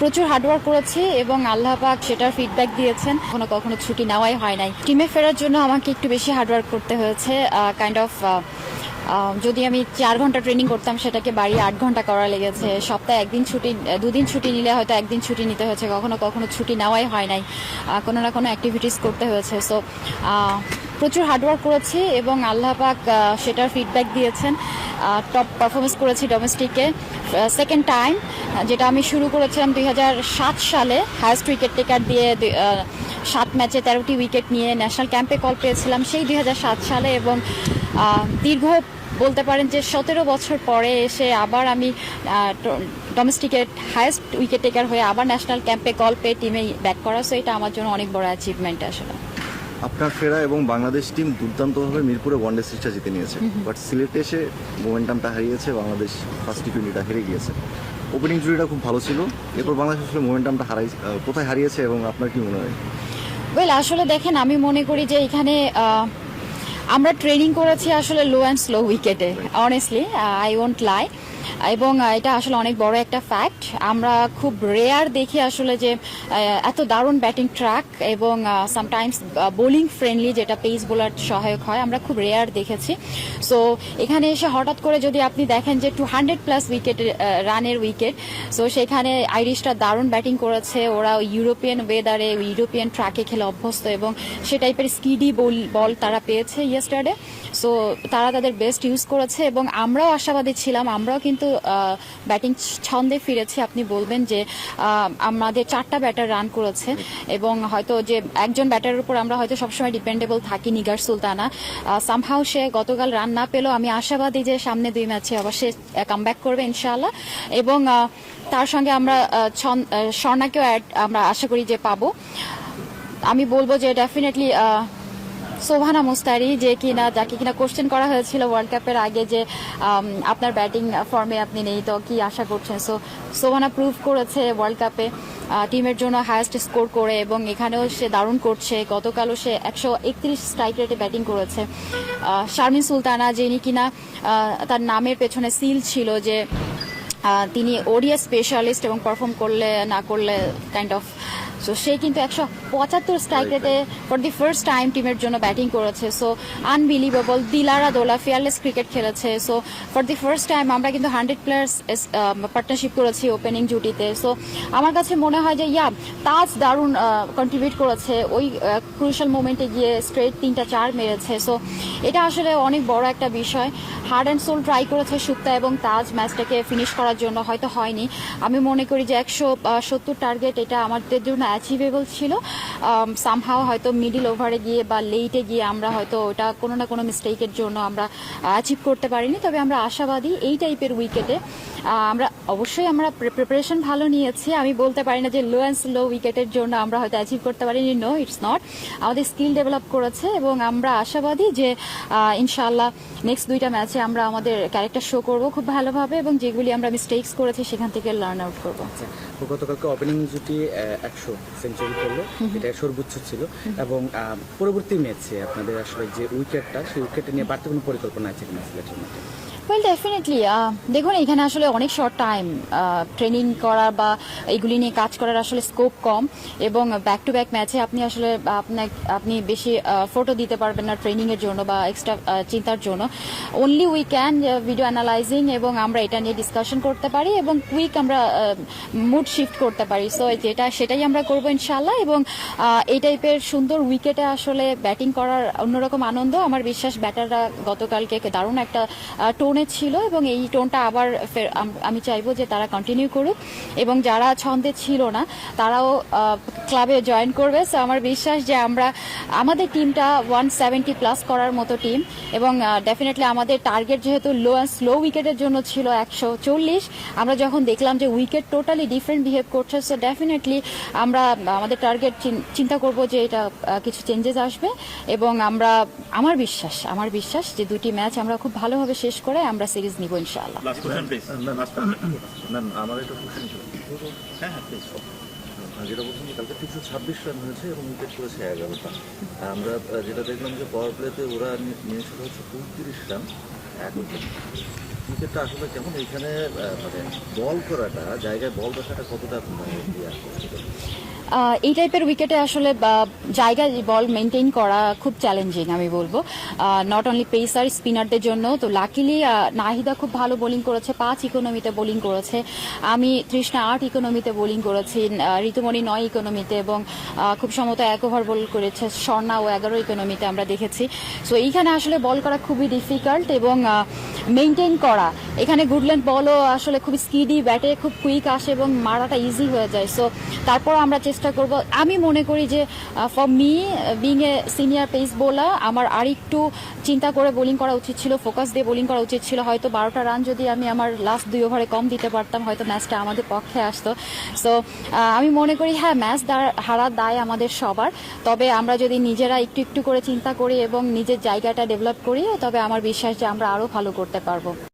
প্রচুর হার্ডওয়ার্ক করেছি এবং আল্লাহ পাক সেটার ফিডব্যাক দিয়েছেন। কখনো কখনো ছুটি নেওয়াই হয় নাই। টিমে ফেরার জন্য আমাকে একটু বেশি হার্ডওয়ার্ক করতে হয়েছে। কাইন্ড অফ যদি আমি 4 ঘন্টা ট্রেনিং করতাম সেটাকে বাড়িয়ে 8 ঘন্টা করা লেগেছে। সপ্তাহে একদিন ছুটি, দুদিন ছুটি নিলে হয়তো একদিন ছুটি নিতে হয়েছে। কখনো কখনো ছুটি নেওয়াই হয় নাই, কোনো না কোনো অ্যাক্টিভিটিস করতে হয়েছে। সো প্রচুর হার্ডওয়ার্ক করেছি এবং আল্লাহ পাক সেটার ফিডব্যাক দিয়েছেন। টপ পারফরমেন্স করেছি ডোমেস্টিকে সেকেন্ড টাইম, যেটা আমি শুরু করেছিলাম 2007 সালে হায়েস্ট উইকেট টেকার দিয়ে 7 ম্যাচে 13টি উইকেট নিয়ে ন্যাশনাল ক্যাম্পে কল পেয়েছিলাম সেই 2007 সালে। এবং দীর্ঘ বলতে পারেন যে 17 বছর পরে এসে আবার আমি ডোমেস্টিকের হায়েস্ট উইকেট টেকার হয়ে আবার ন্যাশনাল ক্যাম্পে কল পেয়ে টিমে ব্যাক করা, সো এটা আমার জন্য অনেক বড় অ্যাচিভমেন্ট আসলে। আপনার ফেরা এবং বাংলাদেশ টিম দুর্দান্তভাবে মিরপুরে ওয়ানডে সিরিজটা জিতে নিয়েছে, বাট সিলেটে এসে মোমেন্টামটা হারিয়েছে, বাংলাদেশ ফার্স্ট টি20টা হেরে গিয়েছে। ওপেনিং জুড়িটা খুব ভালো ছিল, এরপর বাংলাদেশ আসলে মোমেন্টামটা কোথায় হারিয়েছে এবং আপনার কি মনে হয়? ওয়েল, আসলে দেখেন, আমি মনে করি যে এখানে আমরা ট্রেনিং করেছি আসলে লো অ্যান্ড স্লো উইকেটে, অনেস্টলি আই ওয়ন্ট লাই। এবং এটা আসলে অনেক বড় একটা ফ্যাক্ট। আমরা খুব রেয়ার দেখি আসলে যে এত দারুণ ব্যাটিং ট্র্যাক এবং সামটাইমস বোলিং ফ্রেন্ডলি, যেটা পেস বোলার সহায়ক হয়, আমরা খুব রেয়ার দেখেছি। সো এখানে এসে হঠাৎ করে যদি আপনি দেখেন যে 200+ উইকেট রানের উইকেট, সো সেখানে আইরিশরা দারুণ ব্যাটিং করেছে। ওরা ইউরোপিয়ান ওয়েদারে, ইউরোপিয়ান ট্র্যাকে খেলে অভ্যস্ত এবং সে টাইপের স্কিডি বল তারা পেয়েছে ইয়েস্টারডে। সো তারা তাদের বেস্ট ইউজ করেছে এবং আমরাও আশাবাদী ছিলাম। আমরাও কিন্তু ব্যাটিং ছন্দে ফিরেছি। আপনি বলবেন যে আমাদের 4টা ব্যাটার রান করেছে এবং হয়তো যে একজন ব্যাটারের উপর আমরা হয়তো সবসময় ডিপেন্ডেবল থাকি, নিগার সুলতানা। সামহাও সে গতকাল রান না পেলেও আমি আশাবাদী যে সামনে 2 ম্যাচে অবশ্যই কামব্যাক করবে ইনশাআল্লাহ। এবং তার সঙ্গে আমরা স্বর্ণাকেও আমরা আশা করি যে পাবো। আমি বলবো যে ডেফিনেটলি সোভানা মুস্তারি, যাকে কিনা কোশ্চেন করা হয়েছিল ওয়ার্ল্ড কাপের আগে যে আপনার ব্যাটিং ফর্মে আপনি নেই, তো কি আশা করছেন। সো সোভানা প্রুভ করেছে ওয়ার্ল্ড কাপে টিমের জন্য হায়েস্ট স্কোর করে এবং এখানেও সে দারুণ করছে। গতকালও সে 131 স্ট্রাইক রেটে ব্যাটিং করেছে। শারমিন সুলতানা, যিনি কিনা তার নামের পেছনে সিল ছিল যে তিনি ওডিআই স্পেশালিস্ট এবং পারফর্ম করলে না করলে কাইন্ড অফ, সো সে কিন্তু 175 স্ট্রাইক রেটে ফর দি ফার্স্ট টাইম টিমের জন্য ব্যাটিং করেছে। So unbelievable. Dilara Dola fearless cricket খেলেছে। So for the first time আমরা কিন্তু 100 প্লেয়ার্স পার্টনারশিপ করেছি ওপেনিং জুটিতে। সো আমার কাছে মনে হয় যে তাজ দারুণ কন্ট্রিবিউট করেছে ওই ক্রুশাল মোমেন্টে গিয়ে স্ট্রেট 3টা 4 মেরেছে। সো এটা আসলে অনেক বড় একটা বিষয়। হার্ড অ্যান্ড সোল ট্রাই করেছে সুক্তা এবং তাজ ম্যাচটাকে ফিনিশ করার জন্য, হয়তো হয়নি। আমি মনে করি যে 170 টার্গেট এটা আমাদের জন্য অ্যাচিভেবল ছিল। সামহাও হয়তো মিডল ওভারে গিয়ে বা লেটে গিয়ে আমরা হয়তো ওটা কোনো না কোনো মিস্টেকের জন্য আমরা অ্যাচিভ করতে পারিনি। তবে আমরা আশাবাদী এই টাইপের উইকেটে আমরা অবশ্যই আমরা প্রিপারেশন ভালো নিয়েছি। আমি বলতে পারি না যে লো অ্যান্ড স্লো উইকেটের জন্য আমরা হয়তো অ্যাচিভ করতে পারিনি, নো, ইটস নট। আমাদের স্কিল ডেভেলপ করেছে এবং আমরা আশাবাদী যে ইনশাআল্লাহ নেক্সট 2টা ম্যাচে আমরা আমাদের ক্যারেক্টার শো করব খুব ভালোভাবে এবং যেগুলি আমরা মিস্টেকস করেছি সেখান থেকে লার্ন আউট করবো। গতকালকে ওপেনিং জুটি 100 সেঞ্চুরি করলো, এটা সর্বোচ্চ ছিল। এবং পরবর্তী ম্যাচে আপনাদের আসলে যে উইকেটটা, সেই উইকেটটা নিয়ে বাড়তি কোনো পরিকল্পনা আছে কিনা সিলেটের মাঠে? ওয়েল, ডেফিনেটলি দেখুন, এখানে আসলে অনেক শর্ট টাইম ট্রেনিং করা বা এইগুলি নিয়ে কাজ করার আসলে স্কোপ কম এবং ব্যাক টু ব্যাক ম্যাচে আপনি আসলে আপনি বেশি ফটো দিতে পারবেন না ট্রেনিংয়ের জন্য বা এক্সট্রা চিন্তার জন্য। Only we can video analysing এবং আমরা এটা নিয়ে ডিসকাশন করতে পারি এবং কুইক আমরা মুড শিফট করতে পারি। সো সেটাই আমরা করবো ইনশাআল্লাহ। এবং এই টাইপের সুন্দর উইকেটে আসলে ব্যাটিং করার অন্যরকম আনন্দ। আমার বিশ্বাস ব্যাটাররা গতকালকে দারুণ একটা টোন ছিল এবং এই টোনটা আবার আমি চাইবো যে তারা কন্টিনিউ করুক এবং যারা ছন্দে ছিল না তারাও ক্লাবে জয়েন করবে। সো আমার বিশ্বাস যে আমাদের টিমটা 170+ করার মতো টিম এবং ডেফিনেটলি আমাদের টার্গেট যেহেতু লো অ্যান্ড স্লো উইকেটের জন্য ছিল 140, আমরা যখন দেখলাম যে উইকেট টোটালি ডিফারেন্ট বিহেভ করছে, সো ডেফিনেটলি আমরা আমাদের টার্গেট চিন্তা করব যে এটা কিছু চেঞ্জেস আসবে এবং আমার বিশ্বাস যে 2টি ম্যাচ আমরা খুব ভালোভাবে শেষ করে আমরা সিরিজ নিব ইনশাআল্লাহ। যেটা বলছেন যে কালকে 326 রান হয়েছে এবং উইকেট করেছে 11টা। আমরা যেটা দেখলাম যে পাওয়ার প্লেতে ওরা নিয়েছিল হচ্ছে 35 রান 1 উইকেট। ক্রিকেটটা আসলে কেমন এখানে মানে বল করাটা জায়গায় বল রাখাটা কতটা এই টাইপের উইকেটে আসলে জায়গায় বল মেনটেন করা খুব চ্যালেঞ্জিং আমি বলবো, নট অনলি পেসার স্পিনারদের জন্য। তো লাকিলি নাহিদা খুব ভালো বোলিং করেছে, 5 ইকোনমিতে বোলিং করেছে, আমি তৃষ্ণা 8 ইকোনমিতে বোলিং করেছি, ঋতুমণি 9 ইকোনমিতে, এবং খুব সম্ভবত 1 ওভার বল করেছে স্বর্ণা ও 11 ইকোনমিতে আমরা দেখেছি। সো এইখানে আসলে বল করা খুবই ডিফিকাল্ট এবং মেনটেন করা। এখানে গুডল্যান্ড বলও আসলে খুব স্কিডি, ব্যাটে খুব কুইক আসে এবং মারাটা ইজি হয়ে যায়। সো তারপর আমরা চেষ্টা করব, আমি মনে করি যে for me being a senior pace bowler আমার আরেকটু চিন্তা করে বোলিং করা উচিত ছিল, ফোকাস দিয়ে বোলিং করা উচিত ছিল। হয়তো 12টা রান যদি আমি আমার লাস্ট 2 ওভারে কম দিতে পারতাম, হয়তো ম্যাচটা আমাদের পক্ষে আসতো। সো আমি মনে করি হ্যাঁ, ম্যাচ হারার দায় আমাদের সবার, তবে আমরা যদি নিজেরা একটু একটু করে চিন্তা করি এবং নিজের জায়গাটা ডেভেলপ করি, তবে আমার বিশ্বাস যে আমরা আরও ভালো করতে পারবো।